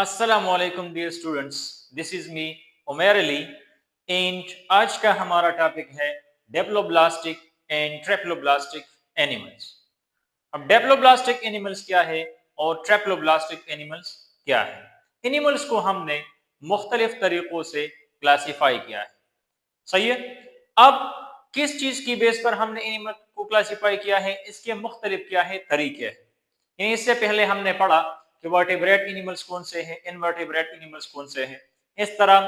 अस्सलामुअलैकुम dear students, this is me Umair Ali and आज का हमारा टॉपिक है डेप्लोब्लास्टिक एंड ट्रेप्लोब्लास्टिक एनिमल्स। अब डेप्लोब्लास्टिक एनिमल्स क्या है और ट्रेप्लोब्लास्टिक एनिमल्स क्या है? एनिमल्स को हमने मुख्तलिफ तरीकों से क्लासीफाई किया है, सही है। अब किस चीज की बेस पर हमने एनिमल को क्लासीफाई किया है, इसके मुख्तलिफ क्या है तरीके हैं। इससे पहले हमने पढ़ा कि वर्टिब्रेट एनिमल्स कौन से हैं, इनवर्टिब्रेट एनिमल्स कौन से हैं, इस तरह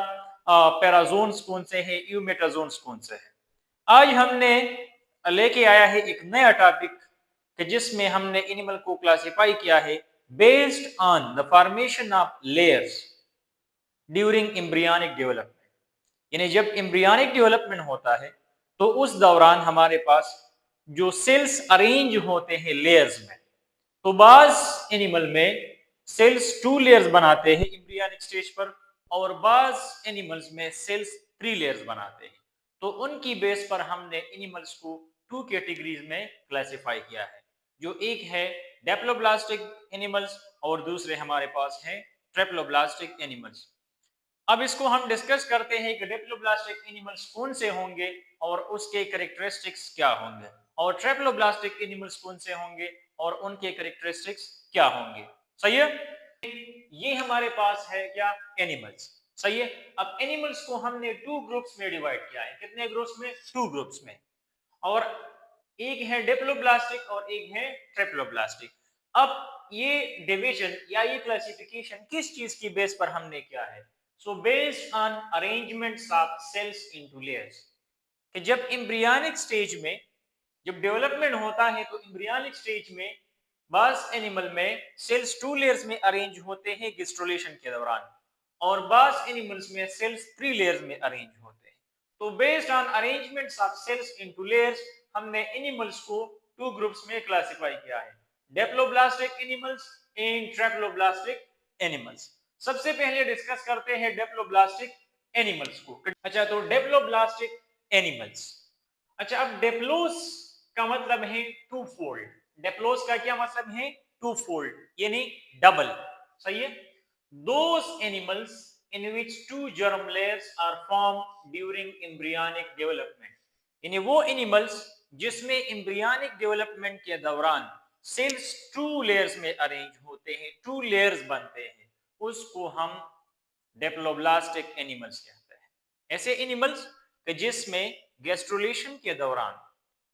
पैराजोन्स कौन से हैं, यूमेटाजोन्स कौन से हैं। आज हमने लेके आया है एक नया टॉपिक कि जिसमें हमने एनिमल को क्लासीफाई किया है based on the formation of layers during embryonic development. यानी जब एम्ब्रियोनिक डेवलपमेंट होता है तो उस दौरान हमारे पास जो सेल्स अरेंज होते हैं लेयर्स में, तो बाज एनिमल में सेल्स 2 लेयर्स बनाते हैं एम्ब्रियोनिक स्टेज पर और बाज एनिमल्स में सेल्स 3 लेयर्स बनाते हैं। तो उनकी बेस पर हमने एनिमल्स को 2 कैटेगरीज में क्लासिफाई किया है, जो एक है डेप्लोब्लास्टिक एनिमल्स और दूसरे हमारे पास है ट्रेप्लोब्लास्टिक एनिमल्स। अब इसको हम डिस्कस करते हैं कि डेप्लोब्लास्टिक एनिमल्स कौन से होंगे और उसके कैरेक्टरिस्टिक्स क्या होंगे, और ट्रेप्लोब्लास्टिक एनिमल्स कौन से होंगे और उनके कैरेक्टरिस्टिक्स क्या होंगे। सही है, ये हमारे पास है क्या, एनिमल्स। सही है। अब एनिमल्स को हमने 2 ग्रुप्स में डिवाइड किया है। कितने ग्रुप्स में? 2 ग्रुप्स में। और एक है डेप्लोब्लास्टिक और एक है ट्रेप्लोब्लास्टिक। अब ये डिवीजन या ये क्लासिफिकेशन किस चीज की बेस पर हमने किया है? So based on arrangements of cells into layers, कि जब एम्ब्रियोनिक स्टेज में जब डेवलपमेंट होता है तो एम्ब्रियोनिक स्टेज में बास एनिमल में सेल्स 2 लेयर्स में अरेंज होते हैं गेस्ट्रुलेशन के दौरान, और बास एनिमल्स में सेल्स 3 लेयर्स में अरेंज होते हैं। तो based on arrangements of cells into layers हमने एनिमल्स को 2 ग्रुप्स में क्लासिफाई किया है, diploblastic animals and triploblastic animals. सबसे पहले डिस्कस करते हैं डेप्लोब्लास्टिक एनिमल्स को। अच्छा, तो डेप्लोब्लास्टिक एनिमल्स। अच्छा, अब डेप्लोस का मतलब है 2 फोल्ड। डेप्लोस का क्या मतलब है? 2 फोल्ड, यानी डबल। सही है। Those animals in which 2 germ layers are form during embryonic development, यानी वो एनिमल्स जिसमें एम्ब्रियोनिक डेवलपमेंट के दौरान सेल्स 2 लेयर्स में अरेंज होते हैं, 2 लेयर्स बनते हैं, उसको हम डेप्लोब्लास्टिक एनिमल्स कहते हैं। ऐसे एनिमल्स कि जिसमें गैस्ट्रुलेशन के दौरान,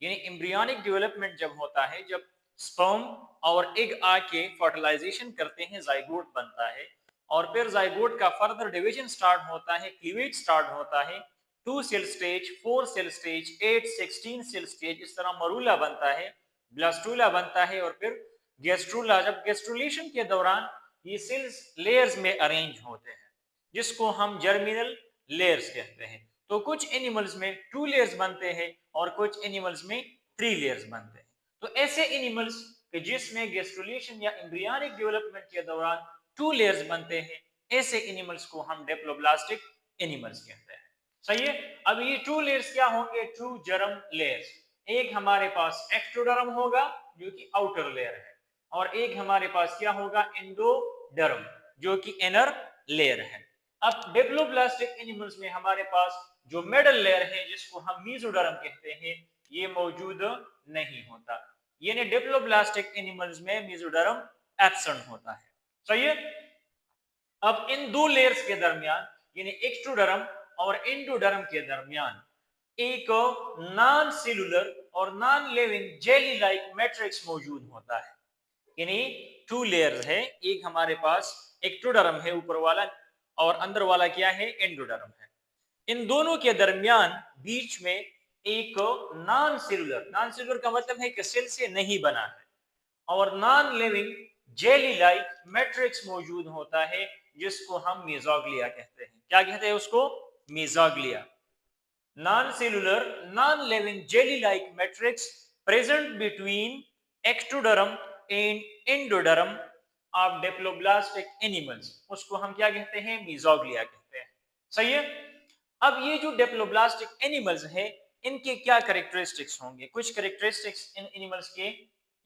यानी एम्ब्रियोनिक डेवलपमेंट जब होता है, जब स्पर्म और एग आके फर्टिलाइजेशन करते हैं, जाइगोट बनता है, और फिर जाइगोट का फर्दर डिवीजन स्टार्ट होता है, क्लीवेज स्टार्ट होता है, 2 cell stage, 4 cell stage, 8, 16 cell stage, इस तरह मरूला बनता है, ब्लास्टूला बनता है, और फिर गैस्ट्रूला। जब गैस्ट्रुलेशन के दौरान ये सेल्स लेयर्स में अरेंज होते हैं, जिसको हम जर्मिनल लेयर्स कहते हैं। तो कुछ एनिमल्स में 2 लेयर्स बनते हैं और कुछ एनिमल्स में 3 लेयर्स बनते हैं। तो ऐसे एनिमल्स कि जिसमें गैस्ट्रुलेशन या एम्ब्रियोनिक डेवलपमेंट के दौरान 2 लेयर्स बनते हैं, ऐसे एनिमल्स को हम डेप्लोब्लास्टिक एनिमल्स कहते हैं। सही है। अब ये 2 लेयर्स क्या होंगे? 2 germ लेयर्स। एक हमारे पास एक्टोडर्म होगा जो कि आउटर लेयर है, और एक हमारे पास क्या होगा? एंडोडर्म, जो कि इनर लेयर है। अब डेप्लोब्लास्टिक एनिमल्स में हमारे पास जो मिडल लेयर है, जिसको हम मेसोडर्म कहते हैं, ये मौजूद नहीं होता, यानी डेप्लोब्लास्टिक एनिमल्स में मेसोडर्म एब्सेंट होता है। सही है। अब इन 2 लेयर्स के दरमियान, यानी एक्टोडर्म और एंडोडर्म के दरमियान, एक नॉन सेलुलर और non living jelly like matrix मौजूद होता है। यानी 2 लेयर्स है, एक हमारे पास एक्टोडर्म है ऊपर वाला, और अंदर वाला क्या है? एंडोडर्म है। इन दोनों के दरमियान बीच में एक नॉन सेलुलर का मतलब है कि सेल से नहीं बना है, और non living jelly like matrix मौजूद होता है, जिसको हम मेसोग्लिया कहते हैं। क्या कहते हैं उसको? Mesoglea. Non cellular non living jelly like matrix present between ectoderm and endoderm of diploblastic animals, उसको हम क्या कहते हैं? मेसोग्लिया कहते हैं। सही है। अब ये जो डेप्लोब्लास्टिक एनिमल्स है, इनके क्या कैरेक्टरिस्टिक्स होंगे? कुछ कैरेक्टरिस्टिक्स इन एनिमल्स के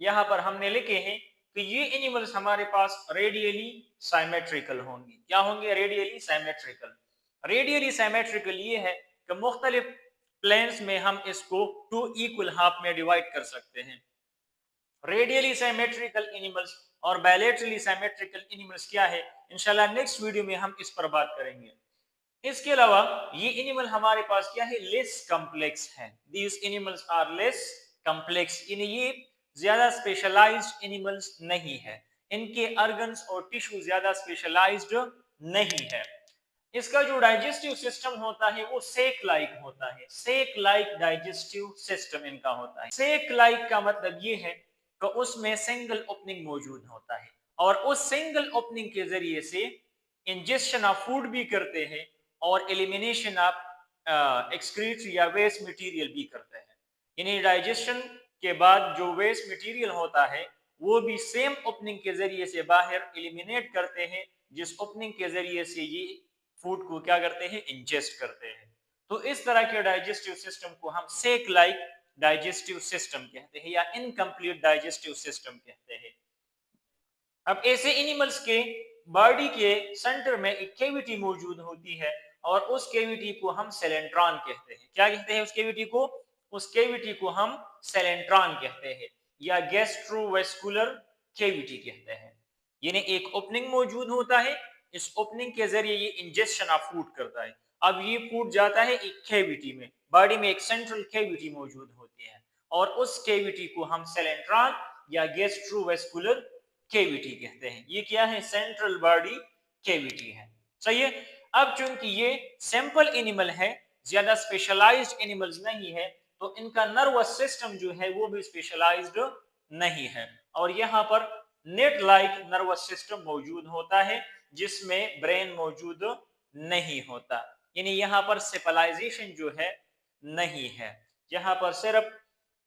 यहाँ पर हमने लिखे हैं कि ये एनिमल्स हमारे पास रेडियली साइमेट्रिकल होंगे। क्या होंगे? Radially symmetrical. रेडियली साइमेट्रिकल ये है कि मुख्तलिफ प्लेन्स में हम इसको टू इक्वल हाफ में डिवाइड कर सकते हैं। रेडियली साइमेट्रिकल एनिमल्स और बायलैटरली साइमेट्रिकल एनिमल्स क्या है, इंशाल्लाह नेक्स्ट वीडियो में हम इस पर बात करेंगे। इसके अलावा ये एनिमल हमारे पास क्या है? लेस कॉम्प्लेक्स है। These animals are less complex, यानी ये ज्यादा स्पेशलाइज्ड एनिमल्स नहीं है, इनके ऑर्गन्स और टिश्यू ज्यादा स्पेशलाइज्ड नहीं है। इसका जो डाइजेस्टिव सिस्टम होता है वो सेक लाइक होता है। सेक लाइक डाइजेस्टिव सिस्टम इनका होता है। सेक लाइक का मतलब ये है कि उसमें सिंगल ओपनिंग मौजूद होता है और उस सिंगल ओपनिंग के जरिए से इंजेक्शन ऑफ फूड भी करते हैं और एलिमिनेशन ऑफ एक्सक्रीटरी या वेस्ट मटेरियल भी करते हैं। यानी डाइजेशन के बाद जो वेस्ट मटेरियल होता है वो भी सेम ओपनिंग के जरिए से बाहर एलिमिनेट करते हैं, जिस ओपनिंग के जरिए से ये फूड को क्या करते हैं? इंजेस्ट करते हैं। तो इस तरह के डाइजेस्टिव सिस्टम को हम सेक लाइक डाइजेस्टिव सिस्टम कहते हैं या इनकम्प्लीट डाइजेस्टिव सिस्टम कहते हैं। अब ऐसे एनिमल्स के बॉडी के सेंटर में एक कैविटी मौजूद होती है और उस कैविटी को हम सेलेंट्रॉन कहते हैं। क्या कहते हैं उस कैविटी को? उस कैविटी को हम सेलेंट्रॉन कहते हैं या गैस्ट्रोवेस्कुलर कैविटी कहते हैं। यानी एक ओपनिंग मौजूद होता है, इस ओपनिंग के जरिए ये इंजेक्शन ऑफ फूड करता है। अब ये फूड जाता है एक कैविटी में, बॉडी में एक सेंट्रल कैविटी मौजूद होती है और उस कैविटी को हम सेलेंट्रॉन या गैस्ट्रोवेस्कुलर कैविटी कहते हैं। ये क्या है? सेंट्रल बॉडी कैविटी है। सही है। अब चूंकि ये सिंपल एनिमल है, ज्यादा स्पेशलाइज्ड एनिमल्स नहीं है, तो इनका नर्वस सिस्टम जो है वो भी स्पेशलाइज्ड नहीं है और यहाँ पर नेट लाइक नर्वस सिस्टम मौजूद होता है जिसमें ब्रेन मौजूद नहीं होता। यानी यहाँ पर सेपलाइजेशन जो है नहीं है, यहाँ पर सिर्फ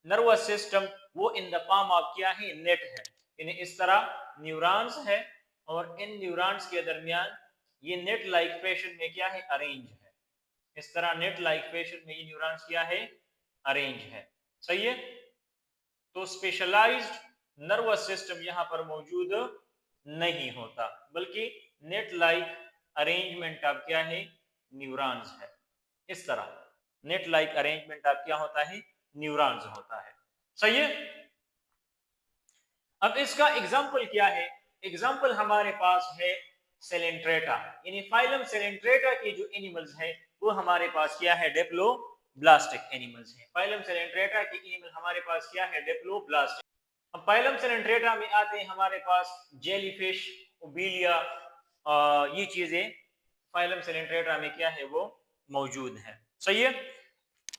नर्वस सिस्टम वो इन द फॉर्म ऑफ क्या है? नेट है। यानी इस तरह न्यूरॉन्स है और इन न्यूरॉन्स के दरमियान ये नेट लाइक फैशन में क्या है? अरेंज है। इस तरह नेट लाइक फैशन में ये न्यूरॉन्स क्या है? अरेंज है। सही है। तो स्पेशलाइज्ड नर्वस सिस्टम यहाँ पर मौजूद नहीं होता, बल्कि नेट लाइक अरेंजमेंट ऑफ क्या है? न्यूरॉन्स है। इस तरह नेट लाइक अरेंजमेंट ऑफ क्या होता है? न्यूरॉन्स होता है। सही है। अब इसका एग्जाम्पल क्या है? एग्जाम्पल हमारे पास है सेलेंट्रेटा, यानी फाइलम सेलेंट्रेटा के जो एनिमल्स है वो हमारे पास क्या है? डिप्लोब्लास्टिक एनिमल्स हैं। फाइलम सेलेंट्रेटा के एनिमल हमारे पास क्या है? डिप्लोब्लास्टिक। अब फाइलम सेलेंट्रेटा में आते हैं हमारे पास जेलीफिश, ओबीलिया, ये चीजें फाइलम सेलेंट्रेटा में क्या है? वो मौजूद है। सही है।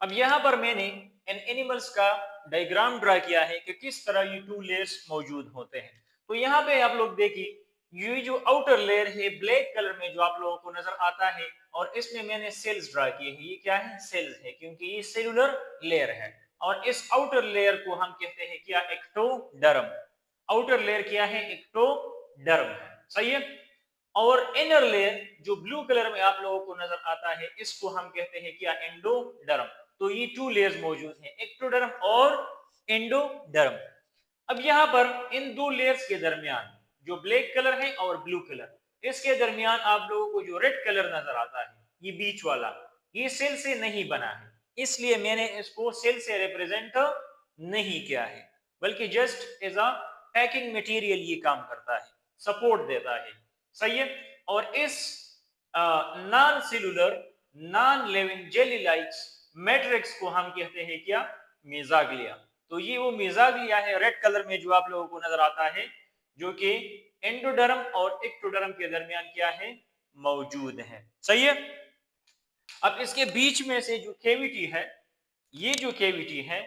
अब यहाँ पर मैंने इन एनिमल्स का डायग्राम ड्रा किया है कि किस तरह ये टू लेयर्स मौजूद होते हैं। तो यहाँ पे आप लोग देखिए, ये जो आउटर लेयर है ब्लैक कलर में जो आप लोगों को नजर आता है और इसमें मैंने सेल्स ड्रा किए हैं। ये क्या है? सेल्स है, क्योंकि ये सेलुलर लेयर है। और इस आउटर लेयर को हम कहते हैं क्या? एक्टोडर्म। आउटर लेयर क्या है? एक्टोडर्म है। सही है। और इनर लेयर जो ब्लू कलर में आप लोगों को नजर आता है इसको हम कहते हैं क्या? एंडोडर्म। तो ये टू लेयर्स मौजूद हैं, एक्टोडर्म और एंडोडर्म। अब यहाँ पर इन दो लेयर्स के दरमियान जो ब्लैक कलर है और ब्लू कलर, इसके दरमियान आप लोगों को जो रेड कलर नजर आता है, ये बीच वाला, ये सेल से नहीं बना है, इसलिए मैंने इसको सेल से रिप्रेजेंट नहीं किया है, बल्कि just as a packing material ये काम करता है, सपोर्ट देता है। सही है। और इस non cellular non living jelly like matrix को हम कहते हैं क्या? मेजाग्लिया। तो ये वो मेजाग्लिया है रेड कलर में जो आप लोगों को नजर आता है, जो कि एंडोडर्म और एक्टोडर्म के दरमियान क्या है? मौजूद है। सही है। अब इसके बीच में से जो कैविटी है, ये जो कैविटी है,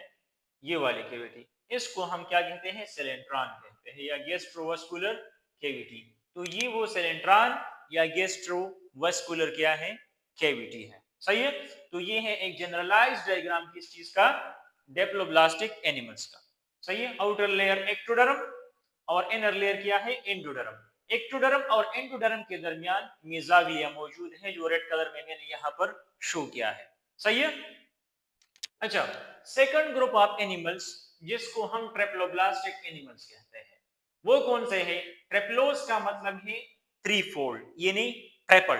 ये वाली कैविटी, इसको हम क्या कहते हैं? सेलेंट्रॉन कहते हैं या गैस्ट्रोवास्कुलर कैविटी। तो ये वो सेलेंट्रॉन या गैस्ट्रोवास्कुलर क्या है? कैविटी है। सही है। तो ये है एक जनरलाइज्ड डायग्राम किस चीज का? डिप्लोब्लास्टिक एनिमल्स का। सही है। आउटर लेयर एक्टोडर्म और इनर लेयर क्या है? एंडोडर्म। एक्टोडर्म और एंडोडर्म के दरमियान मेजाग्लिया मौजूद है जो रेड कलर में मैंने यहाँ पर शो किया है। सही है। अच्छा, सेकंड ग्रुप ऑफ एनिमल्स जिसको हम ट्रेप्लोब्लास्टिक एनिमल्स कहते हैं, वो कौन से है? ट्रिप्लोस का मतलब है थ्री फोल्ड यानी ट्रिपल।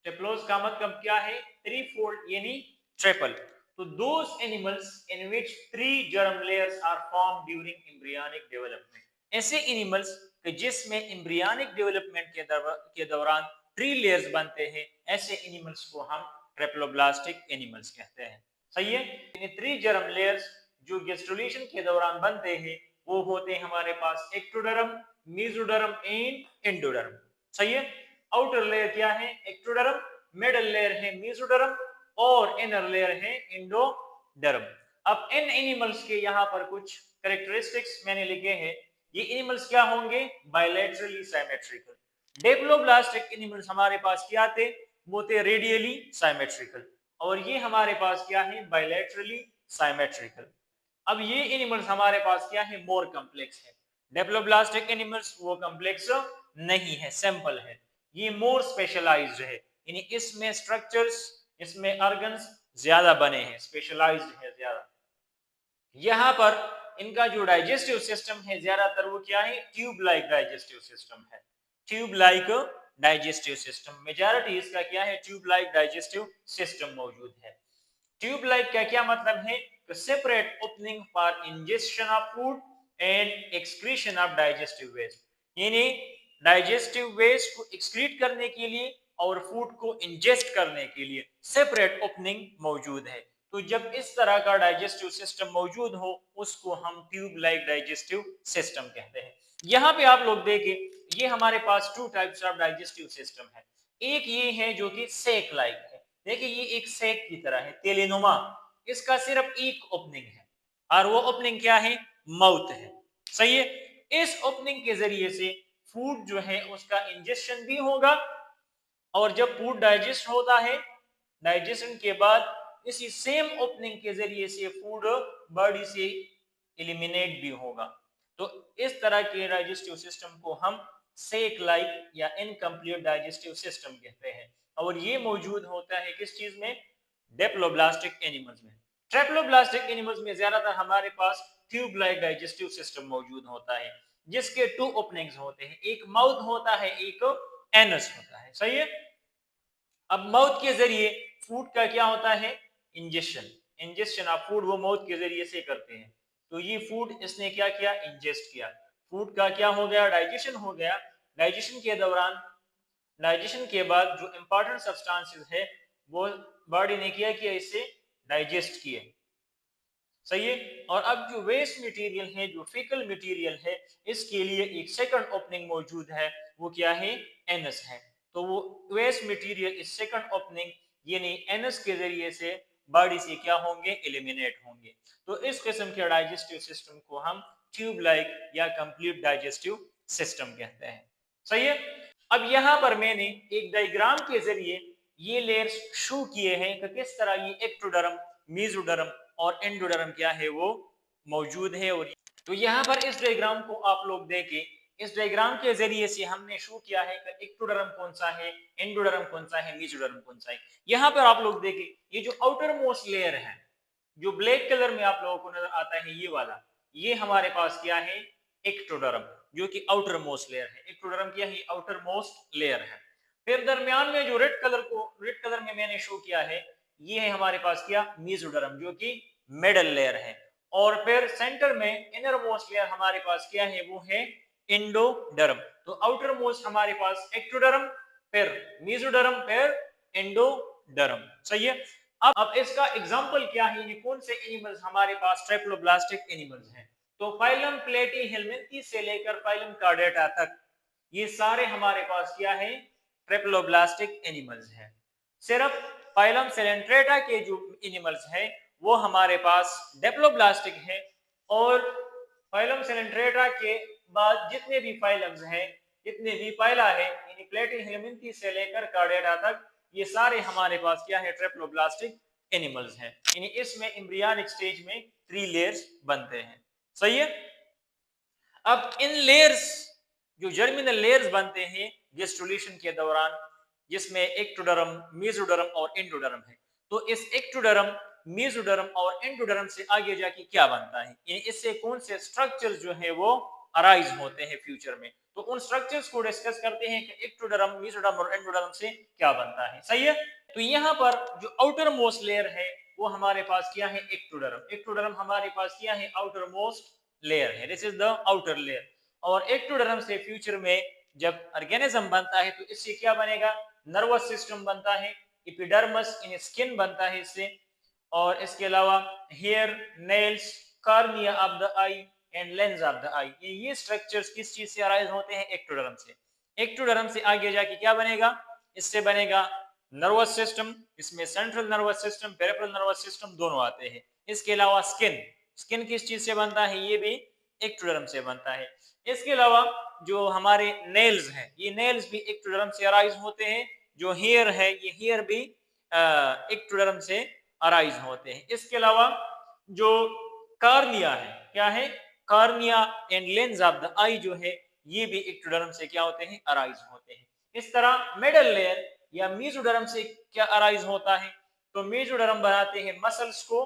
ट्रिप्लोस का मतलब क्या है? थ्री फोल्ड यानी ट्रिपल। तो those animals in which three germ layers are form during embryonic development, ऐसे एनिमल्स जिसमें एम्ब्रियोनिक डेवलपमेंट के दौरान थ्री लेयर्स बनते हैं, ऐसे एनिमल्स को हम ट्रिप्लोब्लास्टिक एनिमल्स कहते हैं। सही है। इन थ्री जर्म लेयर्स जो गेस्टुलेशन के दौरान बनते हैं वो होते हैं हमारे पास एक्टोडर्म, मेसोडर्म एंड एंडोडर्म। सही है। आउटर लेयर क्या है? एक्टोडर्म, मिडल लेयर है मेसोडर्म और इनर लेयर है एंडोडर्म। अब इन एनिमल्स के यहाँ पर कुछ कैरेक्टरिस्टिक्स मैंने लिखे हैं। ये एनिमल्स क्या होंगे? Bilaterally symmetrical. डिप्लोब्लास्टिक एनिमल्स हमारे पास क्या थे? वो थे रेडियली सिमेट्रिकल, और ये हमारे पास क्या है? Bilaterally symmetrical. अब ये एनिमल्स हमारे पास क्या है? मोर कॉम्प्लेक्स है। डिप्लोब्लास्टिक एनिमल्स वो कॉम्प्लेक्स नहीं है, सिंपल है। ये मोर स्पेशलाइज्ड है, यानी इसमें स्ट्रक्चर्स, इसमें ऑर्गन्स ज्यादा बने हैं, स्पेशलाइज्ड है ज्यादा। यहां पर इनका जो डाइजेस्टिव सिस्टम है ज्यादातर वो क्या है? ट्यूब लाइक डाइजेस्टिव सिस्टम है। Tube like digestive system, majority इसका क्या है? ट्यूब लाइक डाइजेस्टिव सिस्टम मौजूद है। ट्यूब लाइक का क्या मतलब है? Separate opening for injection of food and excretion of digestive waste, यानी डाइजेस्टिव वेस्ट को एक्सक्रीट करने के लिए और फूड को इंजेस्ट करने के लिए सेपरेट ओपनिंग मौजूद है। तो जब इस तरह का डाइजेस्टिव सिस्टम मौजूद हो उसको हम ट्यूब लाइक डाइजेस्टिव सिस्टम कहते हैं। यहाँ पे आप लोग देखें, ये हमारे पास two types of digestive system है। एक ये है जो कि सेक लाइक है। देखिए ये एक सेक की तरह है, तेलेनुमा। इसका सिर्फ एक ओपनिंग है और वो ओपनिंग क्या है? माउथ है। सही है। इस ओपनिंग के जरिए से फूड जो है उसका इंजेक्शन भी होगा, और जब फूड डाइजेस्ट होता है, डाइजेशन के बाद इसी सेम ओपनिंग के जरिए से फूड बॉडी से एलिमिनेट भी होगा। तो इस तरह के डाइजेस्टिव सिस्टम को हम सेक लाइक या इनकम्प्लीट डाइजेस्टिव सिस्टम कहते हैं, और ये मौजूद होता है किस चीज में? डिप्लोब्लास्टिक एनिमल्स में। ट्रिप्लोब्लास्टिक एनिमल्स में ज्यादातर हमारे पास ट्यूब लाइक डाइजेस्टिव सिस्टम मौजूद होता है, जिसके टू ओपनिंग्स होते हैं, एक माउथ होता है, एक एनस होता है। सही है। अब माउथ के जरिए फूड का क्या होता है? इंजेक्शन। इंजेक्शन ऑफ फूड वो माउथ के जरिए से करते हैं। तो ये फूड इसने क्या किया? इंजेस्ट किया। फूड का क्या हो गया? डाइजेशन हो गया। डाइजेशन के दौरान, डाइजेशन के बाद जो इंपॉर्टेंट सब्सटेंसेस है वो बॉडी ने किया कि इसे डाइजेस्ट किए। सही है। और अब जो वेस्ट मटेरियल है, जो फीकल मटेरियल है, इसके लिए एक सेकंड ओपनिंग मौजूद है, वो क्या है? एनस है। तो वो वेस्ट मटेरियल इस सेकंड ओपनिंग यानी एनस के जरिए से बॉडी से क्या होंगे? एलिमिनेट होंगे। तो इस किस्म के डाइजेस्टिव सिस्टम को हम ट्यूब लाइक या कंप्लीट डाइजेस्टिव सिस्टम कहते हैं। सही है। अब यहां पर मैंने एक डायग्राम के जरिए ये लेयर्स शो किए हैं कि किस तरह ये एक्टोडर्म, मेसोडर्म और एंडोडर्म क्या है वो मौजूद है। और तो यहाँ पर इस डायग्राम को आप लोग देखें, इस डायग्राम के जरिए से हमने शो किया है कि एक्टोडर्म कौन सा है, एंडोडर्म कौन सा है, मेसोडर्म कौन सा है। यहाँ पर आप लोग देखें, ये जो आउटर मोस्ट लेयर है, जो ब्लैक कलर में आप लोगों को नजर आता है, ये वाला, ये हमारे पास क्या है? एक्टोडर्म, जो कि आउटर मोस्ट लेयर है। एक्टोडर्म क्या है? आउटर मोस्ट लेयर है। फिर दरमियान में जो रेड कलर में मैंने शो किया है, ये है हमारे पास क्या? मेसोडर्म, जो कि मिडल लेयर है। और फिर सेंटर में इनर मोस्ट लेयर हमारे पास क्या है? वो है एंडोडर्म। तो आउटर मोस्ट हमारे पास एक्टोडर्म, फिर मेसोडर्म, फिर एंडोडर्म। सही है। अब इसका एग्जांपल क्या है? ये कौन से एनिमल्स हमारे पास ट्रिप्लोब्लास्टिक एनिमल्स हैं? तो फाइलम प्लेटीहेल्मिन्थी से लेकर फाइलम कार्डेटा तक ये सारे हमारे पास क्या है? ट्रिप्लोब्लास्टिक एनिमल्स हैं। सिर्फ फाइलम सेलेंट्रेटा के जो एनिमल्स हैं वो हमारे पास डिप्लोब्लास्टिक है, और फाइलम सेलेंट्रेटा के बाद जितने भी फाइलम्स हैं, जितने भी फाइला है, यानी प्लेटीहेल्मिन्थी से लेकर कार्डेटा तक, ये सारे हमारे पास क्या है? ट्रिप्लोब्लास्टिक एनिमल्स हैं। यानी इसमें एम्ब्रियोनिक स्टेज में थ्री लेयर्स बनते हैं। सही है। अब इन लेयर्स, जो जर्मिनल लेयर्स बनते हैं गेस्टुलेशन के दौरान, जिसमें एक्टोडर्म, मेसोडर्म और एंडोडर्म है, तो इस एक्टोडर्म, मेसोडर्म और एंडोडर्म से आगे जाके क्या बनता है, इससे कौन से स्ट्रक्चर जो है वो अराइज होते हैं फ्यूचर में। तो उन स्ट्रक्चर्स को डिस्कस करते हैं कि एक्टोडर्म, मेसोडर्म और एंडोडर्म से क्या बनता है। सही है। तो यहाँ पर जो आउटर मोस्ट लेयर है वो हमारे पास क्या है, एक्टोडर्म। एक्टोडर्म हमारे पास क्या है, आउटर मोस्ट लेयर है। This is the outer layer. और एक्टोडर्म से फ्यूचर में जब ऑर्गेनिज्म बनता है तो इससे क्या बनेगा, नर्वस सिस्टम बनता है, एपिडर्मस इन स्किन बनता है इससे, और इसके अलावा hair, nails, cornea of the eye and lens of the eye, ये स्ट्रक्चर्स किस चीज से अराइज होते हैं, एक्टोडर्म से। एक्टोडर्म से आगे जाके क्या बनेगा, इससे बनेगा नर्वस सिस्टम, इसमें central nervous system, peripheral nervous system दोनों आते हैं। इसके अलावा स्किन, स्किन किस चीज से बनता है, ये भी एक्टोडर्म से बनता है। इसके अलावा जो हमारे नेल्स हैं, ये नेल्स भी एक्टोडर्म से अराइज होते हैं। जो हेयर है, ये हेयर भी एक्टोडर्म से अराइज होते हैं। इसके अलावा जो कार्निया है, क्या है, cornea and lens of the eye जो है, ये भी एक्टोडर्म से क्या होते हैं, अराइज होते हैं। इस तरह मिडल लेयर या मेसोडर्म से क्या अराइज होता है, तो मेसोडर्म बनाते हैं मसल्स को,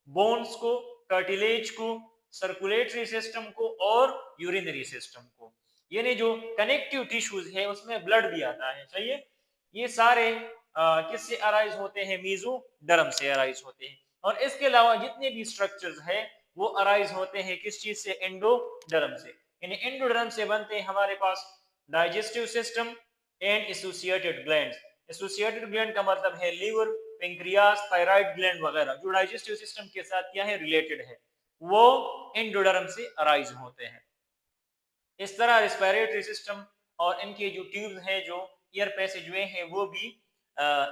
बोन्स को, कार्टिलेज को, सर्कुलेटरी सिस्टम को और यूरिनरी सिस्टम को। यानी जो कनेक्टिव टिश्यूज है उसमें ब्लड भी आता है। सही है। ये सारे किससे अराइज होते हैं, मेसोडर्म से अराइज होते हैं। और इसके अलावा जितने भी स्ट्रक्चर्स है वो अराइज होते हैं किस चीज से, एंडोडर्म से। यानी एंडोडर्म से बनते हैं हमारे पास digestive system and associated glands. Associated gland का मतलब है लीवर, पेंक्रियास, थायराइड ग्लैंड वगैरह, जो डाइजेस्टिव सिस्टम के साथ क्या है, रिलेटेड है, वो एंडोडर्म से अराइज होते हैं। इस तरह रेस्पिरेटरी सिस्टम और इनके जो ट्यूब्स हैं, जो एयर पैसेजवे हैं, वो भी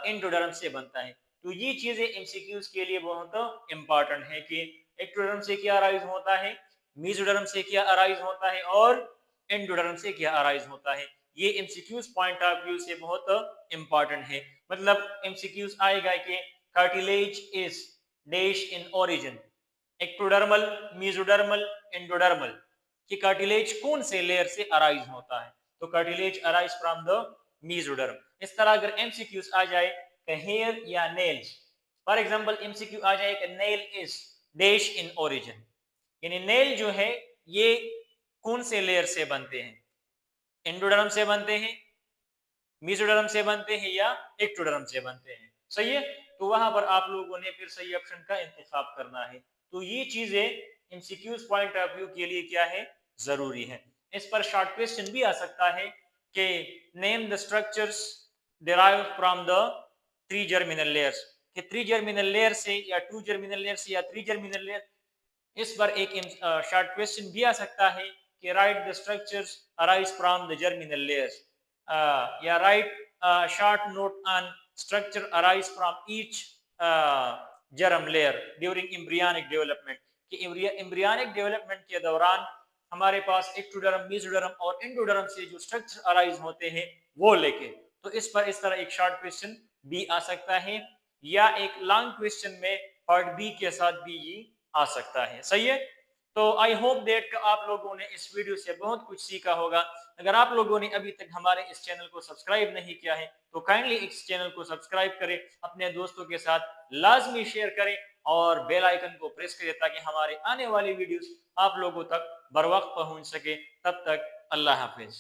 एंडोडर्म से बनता है। तो ये चीजें एमसीक्यूज के लिए बहुत इंपॉर्टेंट है कि एक्टोडर्म से क्या अराइज होता है, मेसोडर्म से क्या अराइज होता है और एंडोडर्म से क्या अराइज होता है। ये एमसीक्यूज पॉइंट ऑफ व्यू से बहुत इंपॉर्टेंट है। मतलब एमसीक्यूज आएगा कि cartilage is dash in origin, ectodermal, mesodermal, endodermal, कि कार्टिलेज कौन से लेयर से अराइज होता है, तो cartilage arise from the mesoderm. इस तरह अगर एमसीक्यूज आ जाए कि हेयर या नेल्स, फॉर एग्जांपल एमसीक्यू आ जाए कि nail is dash in origin, यानी नेल जो है ये कौन से लेयर से बनते हैं, एंडोडर्म से बनते हैं, मेसोडर्म से बनते हैं या एक्टोडर्म से बनते हैं। सही है। तो वहां पर आप लोगों ने फिर सही ऑप्शन का इंतखाब करना है। तो ये चीजें एमसीक्यूज पॉइंट ऑफ व्यू के लिए क्या है, जरूरी है। इस पर शॉर्ट क्वेश्चन भी आ सकता है कि name the structures derive from the three germinal layers, कि थ्री जर्मिनल लेयर से या टू जर्मिनल लेयर से या थ्री जर्मिनल लेयर। इस पर एक शॉर्ट क्वेश्चन भी आ सकता है कि write the structures arise from the germinal layers, या write short note on structure arise from each germ layer during embryonic development, कि एम्ब्रियोनिक डेवलपमेंट के दौरान हमारे पास एक्टोडर्म, मेसोडर्म और एंडोडर्म से जो स्ट्रक्चर अराइज होते हैं वो लेके। तो इस पर इस तरह एक शॉर्ट क्वेश्चन भी आ सकता है, या एक लॉन्ग क्वेश्चन में पार्ट बी के साथ भी ये आ सकता है। सही है। तो आई होप दैट आप लोगों ने इस वीडियो से बहुत कुछ सीखा होगा। अगर आप लोगों ने अभी तक हमारे इस चैनल को सब्सक्राइब नहीं किया है तो काइंडली इस चैनल को सब्सक्राइब करें, अपने दोस्तों के साथ लाजमी शेयर करें और बेल आइकन को प्रेस करें ताकि हमारे आने वाली वीडियोस आप लोगों तक बर वक्त पहुंच सके। तब तक अल्लाह हाफिज।